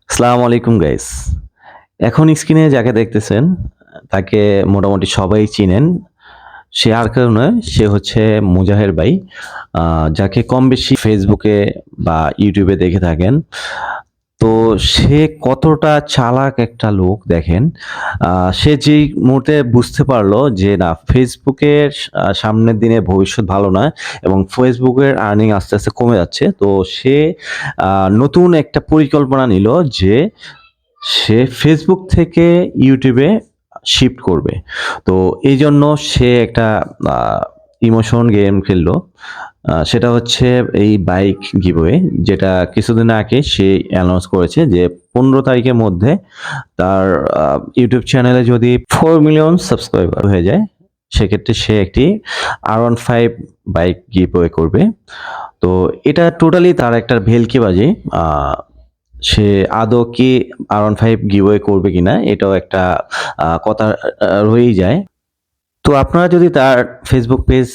আসসালামু আলাইকুম গাইস। এখন স্ক্রিনে যাকে দেখতেছেন তাকে মোটামুটি সবাই চিনেন। সে আর কেউ নয়, সে হচ্ছে মুজাহের ভাই। আ যাকে কম বেশি ফেসবুকে বা ইউটিউবে দেখে থাকেন। তো সে কতটা চালাক একটা লোক দেখেন। আ সে যেই মুহূর্তে বুঝতে পারল যে না ফেসবুকের সামনের দিনে ভবিষ্যৎ ভালো নয় এবং ফেসবুকের আর্নিং আস্তে, আস্তে কমে যাচ্ছে। তো সে আ নতুন একটা পরিকল্পনা নিল যে সে ফেসবুক থেকে ইউটিউবে শিফট করবে। তো এইজন্য সে একটা আ ইমোশন গেম খেললো। সেটা হচ্ছে এই বাইক গিভওয়ে, যেটা কিছুদিন আগে সে অ্যানাউন্স করেছে যে ১৫ তারিখের মধ্যে তার আ ইউটিউব চ্যানেলে যদি 4 মিলিয়ন সাবস্ক্রাইবার হয়ে যায়, সেক্ষেত্রে সে একটি R15 বাইক গিভওয়ে করবে। তো এটা টোটালি তার একটা ভেলকিবাজি। আ সে আদৌ কি R15 গিভওয়ে করবে কিনা এটাও একটা কথা রয়েই যায়। তো আপনারা যদি তার ফেসবুক পেজ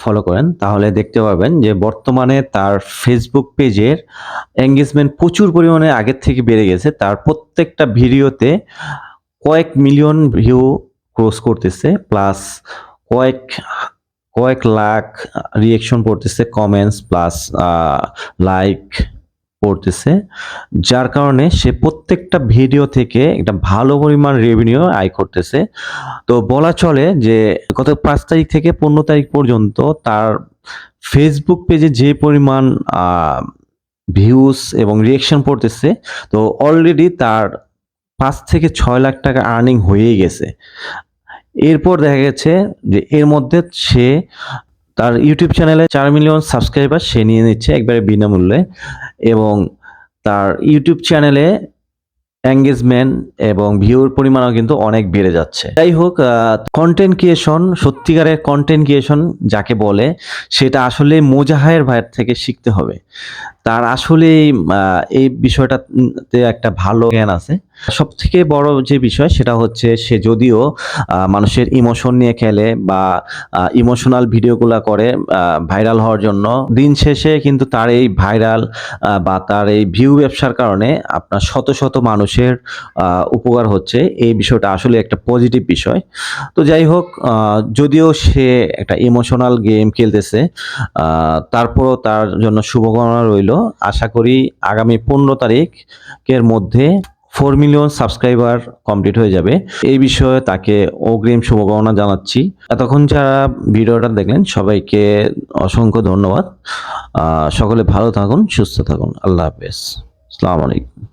ফলো করেন তাহলে দেখতে পাবেন যে বর্তমানে তার ফেসবুক পেজের এনগেজমেন্ট প্রচুর পরিমাণে আগের থেকে বেড়ে গেছে। তার প্রত্যেকটা ভিডিওতে কয়েক মিলিয়ন ভিউ ক্রস করতেছে। প্লাস কয়েক কয়েক লাখ রিঅ্যাকশন পড়তেছে, কমেন্টস প্লাস আ লাইক পড়তেছে। যার কারণে সে প্রত্যেকটা ভিডিও থেকে একটা ভালো পরিমাণ রেভিনিউ আয় করতেছে। তো বলা চলে যে গত ৫ তারিখ থেকে ১৫ তারিখ পর্যন্ত তার ফেসবুক পেজে যে পরিমাণ আ ভিউজ এবং রিঅ্যাকশন পড়তেছে, তো অলরেডি তার ৫ থেকে ৬ লাখ টাকা আর্নিং হয়েই গেছে। এরপর দেখা গেছে যে এর মধ্যে সে তার ইউটিউব চ্যানেলে ৪ মিলিয়ন সাবস্ক্রাইবার সে নিয়ে নিচ্ছে একবারে বিনামূল্যে এবং তার ইউটিউব চ্যানেলে এনগেজমেন্ট এবং ভিউর পরিমাণও কিন্তু অনেক বেড়ে যাচ্ছে। যাই হোক কনটেন্ট ক্রিয়েশন, সত্যিকারের কনটেন্ট ক্রিয়েশন যাকে বলে সেটা আসলে মোজাহের ভাইয়ের থেকে শিখতে হবে। তার আসলেই এই বিষয়টাতে একটা ভালো জ্ঞান আছে। সবথেকে বড় যে বিষয় সেটা হচ্ছে সে যদিও মানুষের ইমোশন নিয়ে খেলে বা ইমোশনাল ভিডিওগুলা করে ভাইরাল হওয়ার জন্য। দিন শেষে কিন্তু তার এই ভাইরাল বা তার এই ভিউ ব্যবসার কারণে আপনার শত, শত মানুষের উপকার হচ্ছে। এই বিষয়টা আসলে একটা পজিটিভ বিষয়। তো যাই হোক যদিও সে একটা ইমোশনাল গেম খেলতেছে, তারপরও তার জন্য শুভকামনা রইলো। আশা করি আগামী ১৫ তারিখের মধ্যে 4 মিলিয়ন সাবস্ক্রাইবার কমপ্লিট হয়ে যাবে। এই বিষয়ে তাকে অগ্রিম শুভকামনা জানাচ্ছি। এতক্ষণ যারা ভিডিওটা দেখলেন সবাইকে অসংখ্য ধন্যবাদ। সকলে ভালো থাকুন, সুস্থ থাকুন। আল্লাহ হাফেজ। আসসালামু আলাইকুম।